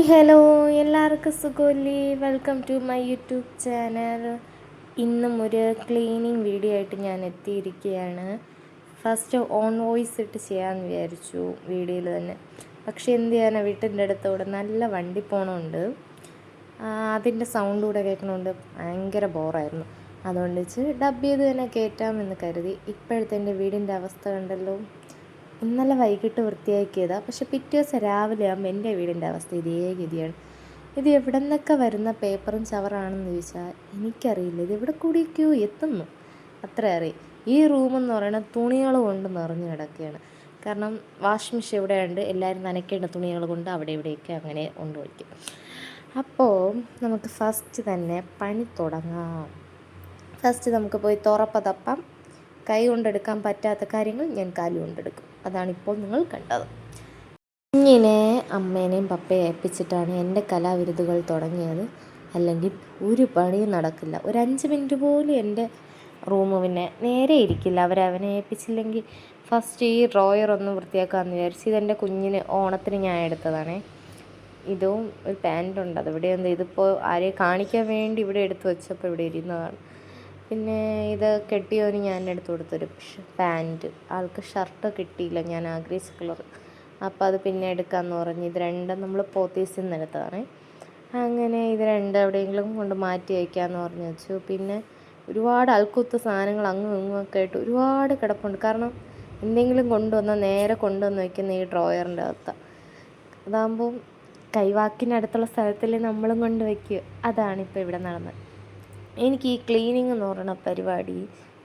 Hello, എല്ലാവർക്കും സുഖമല്ലേ? Welcome to my YouTube channel. ഇന്നും ഒരു ക്ലീനിങ് വീഡിയോ ആയിട്ട് ഞാൻ എത്തിയിരിക്കുകയാണ്. ഫസ്റ്റ് ഓൺ വോയിസ് ഇട്ട് ചെയ്യാമെന്ന് വിചാരിച്ചു വീഡിയോയിൽ തന്നെ. പക്ഷേ എന്ത് ചെയ്യാനാണ്, വീട്ടിൻ്റെ അടുത്തൂടെ നല്ല വണ്ടി പോകണമുണ്ട്. അതിൻ്റെ സൗണ്ട് കൂടെ കേൾക്കണമുണ്ട്. ഭയങ്കര ബോറായിരുന്നു. അതുകൊണ്ട് വെച്ച് ഡബ് ചെയ്ത് തന്നെ കയറ്റാമെന്ന് കരുതി. ഇപ്പോഴത്തെ എൻ്റെ വീടിൻ്റെ അവസ്ഥ കണ്ടല്ലോ. ഇന്നലെ വൈകിട്ട് വൃത്തിയാക്കിയതാണ്. പക്ഷെ പിറ്റേ ദിവസം രാവിലെ ആകുമ്പോൾ എൻ്റെ വീടിൻ്റെ അവസ്ഥ ഇതേ ഗതിയാണ്. ഇത് എവിടെ നിന്നൊക്കെ വരുന്ന പേപ്പറും ചവറാണെന്ന് ചോദിച്ചാൽ എനിക്കറിയില്ല. ഇത് എവിടെ കൂടിയൊക്കെയോ എത്തുന്നു, അത്ര അറിയാം. ഈ റൂമെന്ന് പറയുന്നത് തുണികൾ കൊണ്ട് നിറഞ്ഞു കിടക്കുകയാണ്. കാരണം വാഷിംഗ് മെഷീൻ ഇവിടെയുണ്ട്. എല്ലാവരും നനയ്ക്കേണ്ട തുണികൾ കൊണ്ട് അവിടെ ഇവിടെയൊക്കെ അങ്ങനെ കൊണ്ടുപോയിക്കും. അപ്പോൾ നമുക്ക് ഫസ്റ്റ് തന്നെ പണി തുടങ്ങാം. ഫസ്റ്റ് നമുക്ക് പോയി തുറപ്പ തപ്പാം. കൈ കൊണ്ടെടുക്കാൻ പറ്റാത്ത കാര്യങ്ങൾ ഞാൻ കാല് കൊണ്ടെടുക്കും. അതാണിപ്പോൾ നിങ്ങൾ കണ്ടത്. ഇങ്ങനെ അമ്മേനെയും പപ്പയെ ഏൽപ്പിച്ചിട്ടാണ് എൻ്റെ കലാവിരുതുകൾ തുടങ്ങിയത്. അല്ലെങ്കിൽ ഒരു പണിയും നടക്കില്ല. ഒരു 5 മിനിറ്റ് പോലും എൻ്റെ റൂം പിന്നെ നേരെ ഇരിക്കില്ല അവനെ ഏൽപ്പിച്ചില്ലെങ്കിൽ. ഫസ്റ്റ് ഈ ഡ്രോയർ ഒന്ന് വൃത്തിയാക്കാമെന്ന് വിചാരിച്ചു. ഇതെൻ്റെ കുഞ്ഞിന് ഓണത്തിന് ഞാൻ എടുത്തതാണേ. ഇതും ഒരു പാൻറ്റുണ്ട്, അതിവിടെ ഉണ്ട്. ഇതിപ്പോൾ ആരെയും കാണിക്കാൻ വേണ്ടി ഇവിടെ എടുത്ത് വെച്ചപ്പോൾ ഇവിടെ ഇരുന്നതാണ്. പിന്നെ ഇത് കെട്ടിയവന് ഞാൻ എടുത്ത് കൊടുത്തൊരു പാൻറ്റ്. ആൾക്ക് ഷർട്ട് കിട്ടിയില്ല, ഞാൻ ആഗ്രഹിച്ച കളർ. അപ്പോൾ അത് പിന്നെ എടുക്കാമെന്ന് പറഞ്ഞ് ഇത് രണ്ടും നമ്മൾ പോത്തീസിൽ നിന്ന് എടുത്തതാണ്. അങ്ങനെ ഇത് രണ്ടും എവിടെയെങ്കിലും കൊണ്ട് മാറ്റി വയ്ക്കാമെന്ന് പറഞ്ഞ് വെച്ചു. പിന്നെ ഒരുപാട് അൽക്കുത്ത സാധനങ്ങൾ അങ്ങും ഇങ്ങും ഒക്കെ ആയിട്ട് ഒരുപാട് കിടപ്പുണ്ട്. കാരണം എന്തെങ്കിലും കൊണ്ടുവന്നാൽ നേരെ കൊണ്ടുവന്ന് വയ്ക്കുന്ന ഈ ഡ്രോയറിൻ്റെ അകത്താണ്. അതാകുമ്പം കൈവാക്കിനടുത്തുള്ള സ്ഥലത്തിൽ നമ്മളും കൊണ്ട് വയ്ക്കുക. അതാണിപ്പോൾ ഇവിടെ നടന്നത്. എനിക്ക് ഈ ക്ലീനിങ് എന്ന് പറയുന്ന പരിപാടി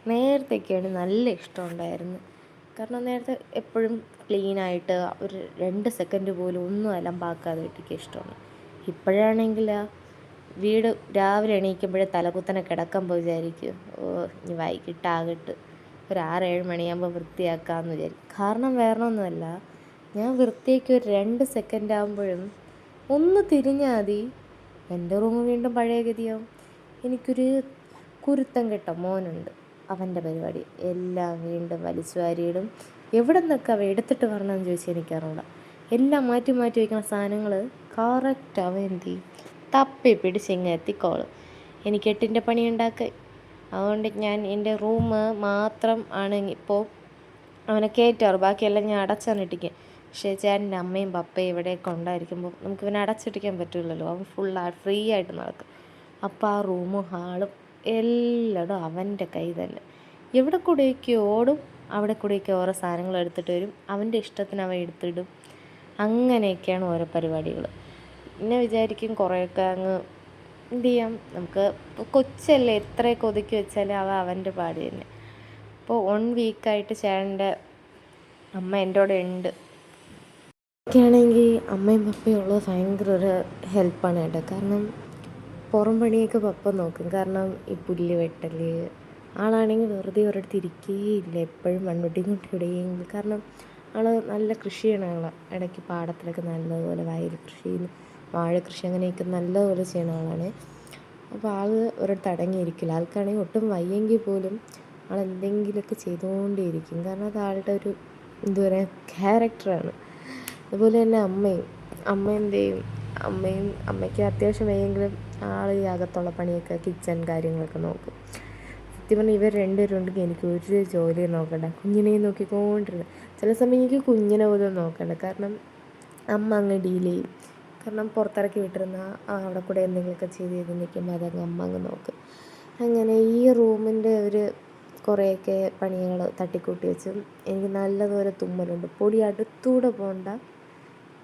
നേരത്തെയൊക്കെയാണ് നല്ല ഇഷ്ടമുണ്ടായിരുന്നു. കാരണം നേരത്തെ എപ്പോഴും ക്ലീനായിട്ട് ഒരു 2 സെക്കൻഡ് പോലും ഒന്നും അലമ്പാക്കാതെ ഇട്ടിക്ക് ഇഷ്ടമാണ്. ഇപ്പോഴാണെങ്കിൽ വീട് രാവിലെ എണീക്കുമ്പോഴേ തലകുത്തനെ കിടക്കുമ്പോൾ വിചാരിക്കും, ഇനി വൈകിട്ടാകട്ട് ഒരു 6-7 മണിയാകുമ്പോൾ വൃത്തിയാക്കാമെന്ന് വിചാരിക്കും. കാരണം വേറൊന്നുമല്ല, ഞാൻ വൃത്തിയാക്കി ഒരു 2 സെക്കൻഡ് ആകുമ്പോഴും ഒന്ന് തിരിഞ്ഞാൽ മതി എൻ്റെ റൂം വീണ്ടും പഴയ ഗതിയാവും. എനിക്കൊരു കുരുത്തം കെട്ട മോനുണ്ട്. അവൻ്റെ പരിപാടി എല്ലാം വീണ്ടും വലിച്ചു വാരിയിടും. എവിടെ നിന്നൊക്കെ അവ എടുത്തിട്ട് വരണമെന്ന് ചോദിച്ചാൽ എനിക്കറിയില്ല. എല്ലാം മാറ്റി മാറ്റി വയ്ക്കുന്ന സാധനങ്ങൾ കറക്റ്റ് അവൻ എന്ത് ചെയ്യും, തപ്പി പിടിച്ചിങ്ങ് എത്തിക്കോളും എനിക്ക് 8ൻ്റെ പണി ഉണ്ടാക്കുക. അതുകൊണ്ട് ഞാൻ എൻ്റെ റൂം മാത്രം ആണെങ്കിൽ ഇപ്പോൾ അവനെ കയറ്റാറ്, ബാക്കിയെല്ലാം ഞാൻ അടച്ചാണിട്ടിക്കുക. പക്ഷേ ചേട്ടൻ്റെ അമ്മയും പപ്പയും ഇവിടെയൊക്കെ ഉണ്ടായിരിക്കുമ്പോൾ നമുക്ക് ഇവനെ അടച്ചിട്ടിക്കാൻ പറ്റില്ലല്ലോ. അവൻ ഫ്രീ ആയിട്ട് നടക്കും. അപ്പോൾ ആ റൂമും ഹാളും എല്ലായിടും അവൻ്റെ കൈ തന്നെ. എവിടെ കൂടെയൊക്കെ ഓടും, അവിടെ കൂടെയൊക്കെ ഓരോ സാധനങ്ങൾ എടുത്തിട്ട് വരും. അവൻ്റെ ഇഷ്ടത്തിന് അവൻ എടുത്തിടും. അങ്ങനെയൊക്കെയാണ് ഓരോ പരിപാടികൾ. പിന്നെ വിചാരിക്കും കുറേയൊക്കെ അങ്ങ് എന്ത് ചെയ്യാം, നമുക്ക് കൊച്ചല്ലേ, എത്രയൊക്കെ ഒതുക്കി വെച്ചാലും അവൻ്റെ പാട് തന്നെ. ഇപ്പോൾ 1 വീക്കായിട്ട് ചേട്ടൻ്റെ അമ്മ എൻ്റെ കൂടെ ഉണ്ട്. ഒക്കെയാണെങ്കിൽ അമ്മയും പപ്പയും ഉള്ളത് ഭയങ്കര ഒരു ഹെൽപ്പാണ് കേട്ടോ. കാരണം പുറം പണിയൊക്കെ പപ്പ നോക്കും. കാരണം ഈ പുല്ല് വെട്ടൽ, ആളാണെങ്കിൽ വെറുതെ ഒരിടത്ത് ഇരിക്കുകയില്ല. എപ്പോഴും മൺവെട്ടിയും കൊണ്ട് ഇടുകയെങ്കിൽ. കാരണം ആൾ നല്ല കൃഷി ചെയ്യണ ആളാണ്. ഇടയ്ക്ക് പാടത്തിലൊക്കെ നല്ലതുപോലെ വയൽ കൃഷി, വാഴ കൃഷി അങ്ങനെയൊക്കെ നല്ലതുപോലെ ചെയ്യണ ആളാണ്. അപ്പോൾ ആൾ ഒരിടത്ത് അടങ്ങിയിരിക്കില്ല. ആൾക്കാണെങ്കിൽ ഒട്ടും വയ്യെങ്കിൽ പോലും ആൾ എന്തെങ്കിലുമൊക്കെ ചെയ്തുകൊണ്ടേയിരിക്കും. കാരണം അത് ആളുടെ ഒരു എന്താ പറയുക, ക്യാരക്ടറാണ്. അതുപോലെ തന്നെ അമ്മ എന്ത് ചെയ്യും, അമ്മയ്ക്ക് അത്യാവശ്യം വയ്യെങ്കിലും ആൾ ഈ അകത്തുള്ള പണിയൊക്കെ കിച്ചൺ കാര്യങ്ങളൊക്കെ നോക്കും. സത്യം പറഞ്ഞാൽ ഇവർ രണ്ടുപേരും ഉണ്ടെങ്കിൽ എനിക്ക് ഒരു ജോലിയും നോക്കണ്ട, കുഞ്ഞിനെയും നോക്കിക്കൊണ്ടിരുന്നു. ചില സമയം എനിക്ക് കുഞ്ഞിനെ പോലും നോക്കണ്ട. കാരണം അമ്മ അങ്ങ് ഡീൽ ചെയ്യും. കാരണം പുറത്തിറക്കി വിട്ടിരുന്ന അവിടെ കൂടെ എന്തെങ്കിലുമൊക്കെ ചെയ്ത് നിൽക്കുമ്പോൾ അതങ്ങ് അമ്മ അങ്ങ് നോക്കും. അങ്ങനെ ഈ റൂമിൻ്റെ ഒരു കുറേയൊക്കെ പണികൾ തട്ടിക്കൂട്ടി വെച്ചും എനിക്ക് നല്ലതുപോലെ തുമ്മലുണ്ട്. പൊടി അടുത്തൂടെ പോകണ്ട,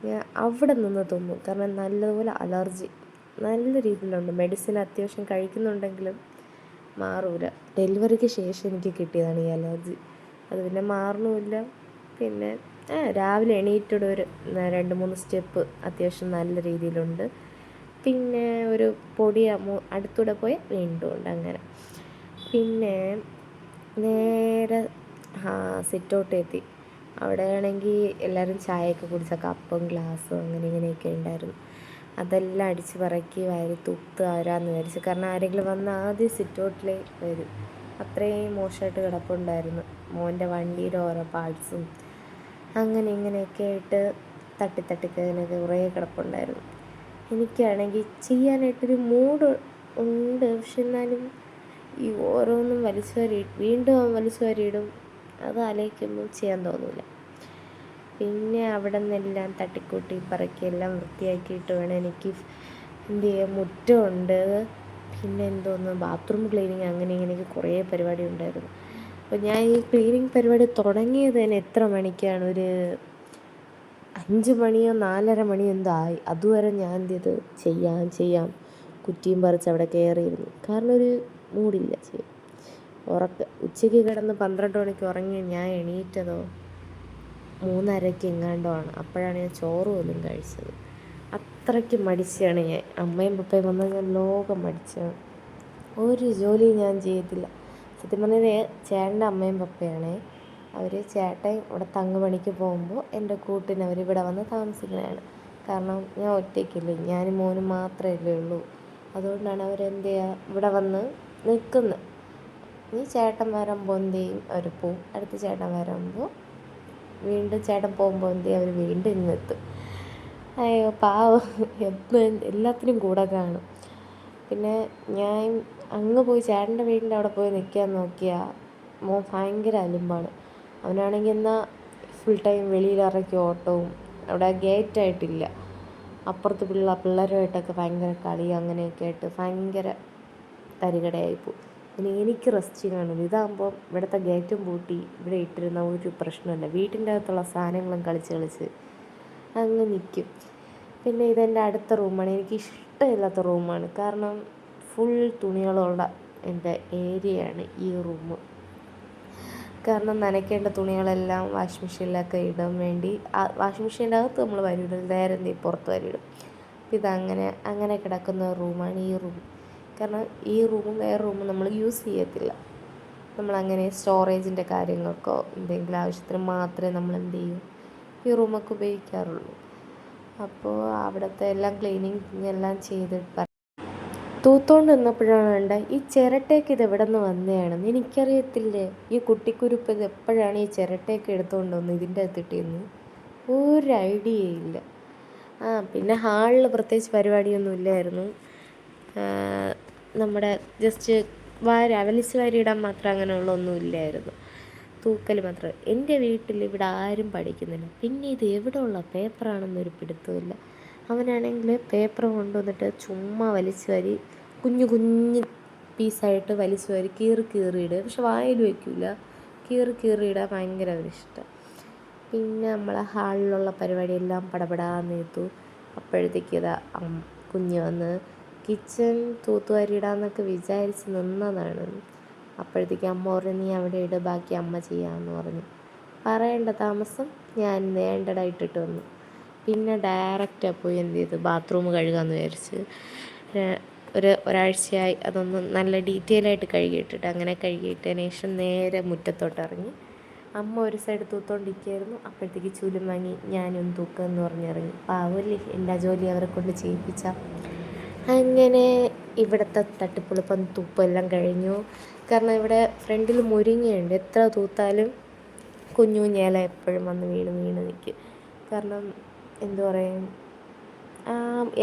ഞാൻ അവിടെ നിന്ന് തുമ്മും. കാരണം നല്ലതുപോലെ അലർജി നല്ല രീതിയിലുണ്ട്. മെഡിസിൻ അത്യാവശ്യം കഴിക്കുന്നുണ്ടെങ്കിലും മാറൂല. ഡെലിവറിക്ക് ശേഷം എനിക്ക് കിട്ടിയതാണ് ഈ അലർജി. അത് പിന്നെ മാറണമില്ല. പിന്നെ രാവിലെ എണീറ്റിടെ ഒരു 2-3 സ്റ്റെപ്പ് അത്യാവശ്യം നല്ല രീതിയിലുണ്ട്. പിന്നെ ഒരു പൊടി അടുത്തൂടെ പോയാൽ വീണ്ടും ഉണ്ട്. അങ്ങനെ പിന്നെ നേരെ സിറ്റൗട്ട് എത്തി. അവിടെയാണെങ്കിൽ എല്ലാവരും ചായയൊക്കെ കുടിച്ച കപ്പും ഗ്ലാസ്സും അങ്ങനെ ഇങ്ങനെയൊക്കെ ഉണ്ടായിരുന്നു. അതെല്ലാം അടിച്ച് പറക്കി വാരി തൂത്തുവാരാന്ന് വിചാരിച്ചു. കാരണം ആരെങ്കിലും വന്ന് ആദ്യം സിറ്റൗട്ടിലേ വരും. അത്രയും മോശമായിട്ട് കിടപ്പുണ്ടായിരുന്നു. മോൻ്റെ വണ്ടിയുടെ ഓരോ പാർട്സും അങ്ങനെ ഇങ്ങനെയൊക്കെ ആയിട്ട് തട്ടിത്തട്ടിക്കതിനൊക്കെ കുറേ കിടപ്പുണ്ടായിരുന്നു. എനിക്കാണെങ്കിൽ ചെയ്യാനായിട്ടൊരു മൂഡ് ഉണ്ട്. പക്ഷെ എന്നാലും ഈ ഓരോന്നും വീണ്ടും വലിച്ചു വാരിയിടും. അത് ആലോചിക്കുമ്പോൾ ചെയ്യാൻ തോന്നില്ല. പിന്നെ അവിടെ നിന്നെല്ലാം തട്ടിക്കൂട്ടി പറക്കി എല്ലാം വൃത്തിയാക്കിയിട്ട് വേണം എനിക്ക് എന്ത് ചെയ്യാൻ. മുറ്റമുണ്ട്, പിന്നെ എന്തോന്ന് ബാത്റൂം ക്ലീനിങ്, അങ്ങനെ ഇങ്ങനെയൊക്കെ കുറേ പരിപാടി ഉണ്ടായിരുന്നു. അപ്പോൾ ഞാൻ ഈ ക്ലീനിങ് പരിപാടി തുടങ്ങിയത് തന്നെ എത്ര മണിക്കാണ്, ഒരു 5 മണിയോ 4:30 മണിയോ എന്തോ ആയി. അതുവരെ ഞാൻ എന്ത് ചെയ്ത് ചെയ്യാം കുറ്റിയും പറിച്ച് അവിടെ കയറിയിരുന്നു. കാരണം ഒരു മൂടില്ല ചെയ്യാൻ. ഉച്ചയ്ക്ക് കിടന്ന് 12 മണിക്ക് ഉറങ്ങി ഞാൻ എണീറ്റതോ 3:30 എങ്ങാണ്ടോ ആണ്. അപ്പോഴാണ് ഞാൻ ചോറ് പോലും കഴിച്ചത്. അത്രയ്ക്ക് മടിച്ചാണ് ഞാൻ. അമ്മയും പപ്പയും വന്നാൽ ഞാൻ ലോകം മടിച്ചാണ്. ഒരു ജോലിയും ഞാൻ ചെയ്യത്തില്ല. സത്യം പറഞ്ഞാൽ ചേട്ടൻ്റെ അമ്മയും പപ്പയാണേ. ചേട്ടൻ ഇവിടെ തങ്ങുപണിക്ക് പോകുമ്പോൾ എൻ്റെ കൂട്ടിന് അവരിവിടെ വന്ന് താമസിക്കുന്നതാണ്. കാരണം ഞാൻ ഒറ്റയ്ക്കില്ലേ, ഞാനും മോനും മാത്രമല്ലേ ഉള്ളൂ. അതുകൊണ്ടാണ് അവരെന്ത് ചെയ്യുക, ഇവിടെ വന്ന് നിൽക്കുന്നത്. ഇനി ചേട്ടൻ വരുമ്പോൾ എന്ത് ചെയ്യും, അവർ പോവും. അടുത്ത ചേട്ടൻ വരുമ്പോൾ വീണ്ടും ചേട്ടൻ പോകുമ്പോൾ എന്ത് ചെയ്യും, അവർ വീണ്ടും ഇങ്ങെത്തും. അയ്യോ പാവം, എല്ലാത്തിനും കൂടെ കാണും. പിന്നെ ഞാൻ അങ്ങ് പോയി ചേട്ടൻ്റെ വീടിൻ്റെ അവിടെ പോയി നിൽക്കാൻ നോക്കിയാൽ മോൻ ഭയങ്കര അലുമ്പാണ്. അവനാണെങ്കിൽ എന്നാൽ ഫുൾ ടൈം വെളിയിലിറക്കി ഓട്ടവും. അവിടെ ഗേറ്റായിട്ടില്ല, അപ്പുറത്ത് പിള്ളേരുമായിട്ടൊക്കെ ഭയങ്കര കളി, അങ്ങനെയൊക്കെ ആയിട്ട് ഭയങ്കര തരികടയായിപ്പോവും. പിന്നെ എനിക്ക് റെസ്റ്റ് കാണും. ഇതാകുമ്പോൾ ഇവിടുത്തെ ഗേറ്റും പൂട്ടി ഇവിടെ ഇട്ടിരുന്ന ഒരു പ്രശ്നമില്ല. വീട്ടിൻ്റെ അകത്തുള്ള സാധനങ്ങളും കളിച്ച് അങ്ങ് നിൽക്കും. പിന്നെ ഇതെൻ്റെ അടുത്ത റൂമാണ്. എനിക്ക് ഇഷ്ടമില്ലാത്ത റൂമാണ്. കാരണം ഫുൾ തുണികളുള്ള എൻ്റെ ഏരിയയാണ് ഈ റൂം. കാരണം നനയ്ക്കേണ്ട തുണികളെല്ലാം വാഷിംഗ് മെഷീനിലൊക്കെ ഇടാൻ വേണ്ടി വാഷിംഗ് മെഷീൻ്റെ അകത്ത് നമ്മൾ വരിയിടും, നേരെ പുറത്ത് വരിയിടും. അങ്ങനെ കിടക്കുന്ന റൂമാണ് ഈ റൂം. കാരണം ഈ റൂമും വേറെ റൂമും നമ്മൾ യൂസ് ചെയ്യത്തില്ല. നമ്മളങ്ങനെ സ്റ്റോറേജിൻ്റെ കാര്യങ്ങൾക്കോ എന്തെങ്കിലും ആവശ്യത്തിന് മാത്രമേ നമ്മൾ എന്ത് ചെയ്യും, ഈ റൂമൊക്കെ ഉപയോഗിക്കാറുള്ളൂ. അപ്പോൾ അവിടുത്തെ എല്ലാം ക്ലീനിങ് എല്ലാം ചെയ്തിട്ട് തൂത്തോണ്ട് നിന്നപ്പോഴാണ് കണ്ട ഈ ചിരട്ടയൊക്കെ ഇത് എവിടെ നിന്ന് വന്നതാണെന്ന് എനിക്കറിയത്തില്ലേ. ഈ കുട്ടിക്കുരുപ്പ് ഇത് എപ്പോഴാണ് ഈ ചിരട്ടയൊക്കെ എടുത്തുകൊണ്ട് വന്ന് ഇതിൻ്റെ അകത്തിട്ടിരുന്നു, ഒരു ഐഡിയയില്ല. പിന്നെ ഹാളിൽ പ്രത്യേകിച്ച് പരിപാടിയൊന്നും ഇല്ലായിരുന്നു. നമ്മുടെ ജസ്റ്റ് വലിച്ച് വാരിയിടാൻ മാത്രം അങ്ങനെയുള്ളൊന്നും ഇല്ലായിരുന്നു, തൂക്കൽ മാത്രം. എൻ്റെ വീട്ടിൽ ഇവിടെ ആരും പഠിക്കുന്നില്ല. പിന്നെ ഇത് എവിടെ ഉള്ള പേപ്പറാണെന്നൊരു പിടുത്തമില്ല. അവനാണെങ്കിൽ പേപ്പർ കൊണ്ടുവന്നിട്ട് ചുമ്മാ വലിച്ചു വാരി കുഞ്ഞു പീസായിട്ട് വലിച്ചു വാരി കീറിയിടുക. പക്ഷെ വായിൽ വയ്ക്കില്ല, കീറിയിടാൻ ഭയങ്കര ഇഷ്ടം. പിന്നെ നമ്മളെ ഹാളിലുള്ള പരിപാടിയെല്ലാം പടപടാന്ന് ചെയ്തു. അപ്പോഴത്തേക്ക് ഇതാ കുഞ്ഞ് വന്ന് കിച്ചൺ തൂത്തുവാരിയിടാന്നൊക്കെ വിചാരിച്ച് നിന്നതാണ്. അപ്പോഴത്തേക്ക് അമ്മ പറഞ്ഞു, നീ അവിടെ ഇട്, ബാക്കി അമ്മ ചെയ്യാമെന്ന് പറഞ്ഞു. പറയേണ്ട താമസം ഞാൻ നേണ്ടടാ ഇട്ടിട്ട് വന്നു. പിന്നെ ഡയറക്റ്റാണ് പോയി എന്ത് ചെയ്തു, ബാത്റൂം കഴുകാമെന്ന് വിചാരിച്ച്. ഒരാഴ്ചയായി അതൊന്ന് നല്ല ഡീറ്റെയിൽ ആയിട്ട് കഴുകിയിട്ടിട്ട്. അങ്ങനെ കഴുകിയിട്ടതിന് ശേഷം നേരെ മുറ്റത്തോട്ട് ഇറങ്ങി. അമ്മ ഒരു സൈഡ് തൂത്തോണ്ടിരിക്കുകയായിരുന്നു. അപ്പോഴത്തേക്ക് ചൂലും വാങ്ങി ഞാനും തൂക്കാമെന്ന് പറഞ്ഞിറങ്ങി. പാവല്ലേ, എല്ലാ ജോലി അവരെ കൊണ്ട് ചെയ്യിപ്പിച്ച. അങ്ങനെ ഇവിടുത്തെ തട്ടിപ്പൊളിപ്പം തൂപ്പെല്ലാം കഴിഞ്ഞു. കാരണം ഇവിടെ ഫ്രണ്ടിൽ മുരിങ്ങയുണ്ട്, എത്ര തൂത്താലും കുഞ്ഞു ഇല എപ്പോഴും വന്ന് വീണ് നിൽക്കും. കാരണം എന്തു പറയും,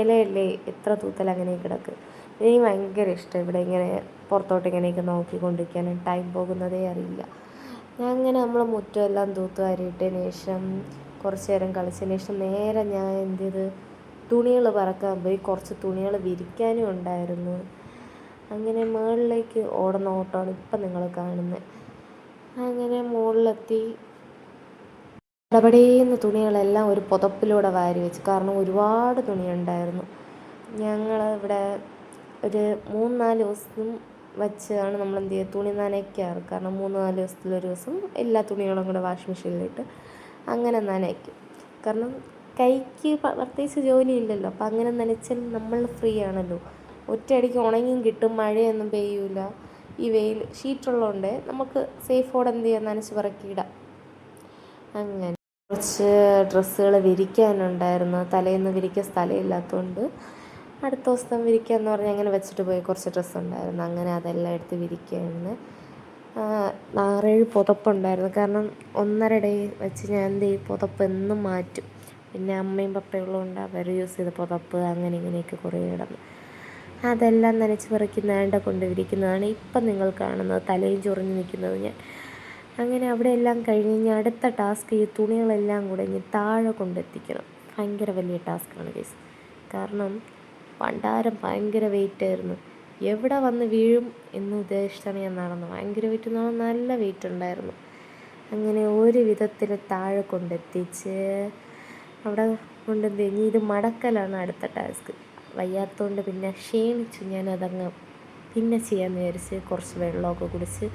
ഇലയല്ലേ, എത്ര തൂത്താലും അങ്ങനെ കിടക്കും. എനിക്ക് ഭയങ്കര ഇഷ്ടം ഇവിടെ ഇങ്ങനെ പുറത്തോട്ട് ഇങ്ങനെയൊക്കെ നോക്കിക്കൊണ്ടിരിക്കാനും. ടൈം പോകുന്നതേ അറിയില്ല. ഞാൻ അങ്ങനെ നമ്മൾ മുറ്റമെല്ലാം തൂത്ത് വാരിയിട്ടതിന് ശേഷം കുറച്ച് നേരം കളിച്ചതിന് ശേഷം നേരെ ഞാൻ എന്ത് ചെയ്ത്, തുണികൾ പറക്കാൻ പോയി. കുറച്ച് തുണികൾ വിരിക്കാനും ഉണ്ടായിരുന്നു. അങ്ങനെ മുകളിലേക്ക് ഓടുന്ന ഓട്ടമാണ് ഇപ്പം നിങ്ങൾ കാണുന്നത്. അങ്ങനെ മുകളിലെത്തി പടപടേന്ന് തുണികളെല്ലാം ഒരു പുതപ്പിലൂടെ വാരി വെച്ച്. കാരണം ഒരുപാട് തുണിയുണ്ടായിരുന്നു. ഞങ്ങൾ ഇവിടെ ഒരു 3-4 ദിവസം വെച്ചാണ് നമ്മൾ എന്ത് ചെയ്യുക, തുണി നനയ്ക്കാറ്. കാരണം 3-4 ദിവസത്തിലൊരു ദിവസം എല്ലാ തുണികളും കൂടെ വാഷിംഗ് മെഷീനിലിട്ട് അങ്ങനെ നനയ്ക്കും. കാരണം കൈക്ക് പ്രത്യേകിച്ച് ജോലിയില്ലല്ലോ. അപ്പം അങ്ങനെ നനച്ചാൽ നമ്മൾ ഫ്രീ ആണല്ലോ. ഒറ്റയടിക്ക് ഉണങ്ങിയും കിട്ടും, മഴയൊന്നും പെയ്യൂല. ഈ വെയിൽ ഷീറ്റുള്ളതുകൊണ്ട് നമുക്ക് സേഫോടെ എന്ത് ചെയ്യാം, നനച്ച് പറക്കിയിടാം. അങ്ങനെ കുറച്ച് ഡ്രസ്സുകൾ വിരിക്കാനുണ്ടായിരുന്നു. തലേന്ന് വിരിക്കാൻ സ്ഥലമില്ലാത്തതുകൊണ്ട് അടുത്ത ദിവസം വിരിക്കാമെന്ന് പറഞ്ഞ് അങ്ങനെ വെച്ചിട്ട് പോയി കുറച്ച് ഡ്രസ്സ് ഉണ്ടായിരുന്നു. അങ്ങനെ അതെല്ലാം എടുത്ത് വിരിക്കുകയായിരുന്നു. 6-7 പുതപ്പുണ്ടായിരുന്നു. കാരണം 1.5 ഡേ വെച്ച് ഞാൻ എന്ത് ചെയ്യും, പുതപ്പ് എന്നും മാറ്റും. പിന്നെ അമ്മയും പപ്പയും ഉള്ളതുകൊണ്ട് അവർ യൂസ് ചെയ്ത പുതപ്പ് അങ്ങനെ ഇങ്ങനെയൊക്കെ കുറേ കിടന്നു. അതെല്ലാം നനച്ച് പെറുക്കി നേണ്ട കൊണ്ട് വിരിക്കുന്നതാണ് ഇപ്പം നിങ്ങൾ കാണുന്നത്. തലയും ചൊറിഞ്ഞ് നിൽക്കുന്നത് ഞാൻ. അങ്ങനെ അവിടെ എല്ലാം കഴിഞ്ഞ് ഇനി അടുത്ത ടാസ്ക് ഈ തുണികളെല്ലാം കൂടെ ഇനി താഴെ കൊണ്ടെത്തിക്കണം. ഭയങ്കര വലിയ ടാസ്ക്കാണ് ഗൈസ്. കാരണം പണ്ടാരം ഭയങ്കര വെയിറ്റായിരുന്നു. എവിടെ വന്ന് വീഴും എന്ന് ഉദ്ദേശിച്ചാണ് ഞാൻ നടന്നത്. ഭയങ്കര വെയിറ്റ് എന്ന് പറഞ്ഞാൽ നല്ല വെയിറ്റ് ഉണ്ടായിരുന്നു. അങ്ങനെ ഒരു വിധത്തിൽ താഴെ കൊണ്ടെത്തിച്ച് അവിടെ കൊണ്ടെത്തി. ഇനി ഇത് മടക്കലാണ് അടുത്ത ടാസ്ക്. വയ്യാത്തതുകൊണ്ട് പിന്നെ ക്ഷീണിച്ചു ഞാനതങ്ങ് പിന്നെ ചെയ്യാമെന്ന് വിചാരിച്ച് കുറച്ച് വെള്ളമൊക്കെ കുടിച്ച്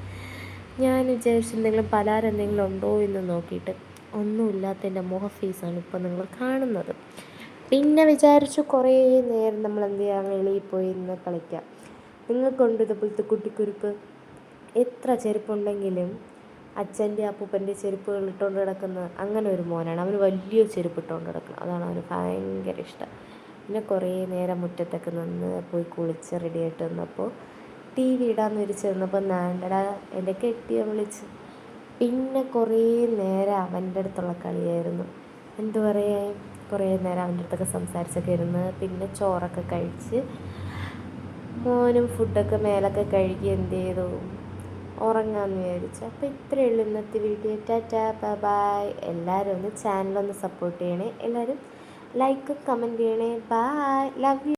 ഞാൻ വിചാരിച്ചു എന്തെങ്കിലും പലഹാരം എന്തെങ്കിലും ഉണ്ടോ എന്ന് നോക്കിയിട്ട് ഒന്നുമില്ലാത്തതിൻ്റെ ഫേസാണ് ഇപ്പോൾ നിങ്ങൾ കാണുന്നത്. പിന്നെ വിചാരിച്ചു കുറേ നേരം നമ്മൾ എന്ത് ചെയ്യാം, വെളിയിൽ പോയി ഇന്ന് കളിക്കാം. നിങ്ങൾക്കുണ്ട് ഇതുപോലത്തെ കുട്ടിക്കുരുപ്പ്? എത്ര ചെരുപ്പുണ്ടെങ്കിലും അച്ഛൻ്റെ അപ്പൂപ്പൻ്റെ ചെരുപ്പുകൾ ഇട്ടുകൊണ്ട് കിടക്കുന്ന അങ്ങനെ ഒരു മോനാണ്. അവന് വലിയ ചെരുപ്പ് ഇട്ടുകൊണ്ട് കിടക്കണം, അതാണ് അവന് ഭയങ്കര ഇഷ്ടം. പിന്നെ കുറേ നേരം മുറ്റത്തൊക്കെ നിന്ന് പോയി കുളിച്ച് റെഡിയായിട്ട് വന്നപ്പോൾ ടി വി ഇടാമെന്ന് വിരിച്ച് വന്നപ്പോൾ നാണ്ടട എൻ്റെ കെട്ടിയെ വിളിച്ച്. പിന്നെ കുറേ നേരം അവൻ്റെ അടുത്തുള്ള കളിയായിരുന്നു. എന്തു പറയാൻ, കുറേ നേരം അവൻ്റെ അടുത്തൊക്കെ സംസാരിച്ചൊക്കെ ഇരുന്ന് പിന്നെ ചോറൊക്കെ കഴിച്ച് മോനും ഫുഡൊക്കെ മേലൊക്കെ കഴുകി എന്ത് ചെയ്തു, ഉറങ്ങാമെന്ന് വിചാരിച്ചു. അപ്പോൾ ഇത്രയേ ഉള്ളൂ ഇന്നത്തെ വീഡിയോ. Tata bye. എല്ലാവരും ഒന്ന് ചാനലൊന്ന് സപ്പോർട്ട് ചെയ്യണേ. എല്ലാവരും ലൈക്ക് കമൻറ്റ് ചെയ്യണേ. Bye, love U.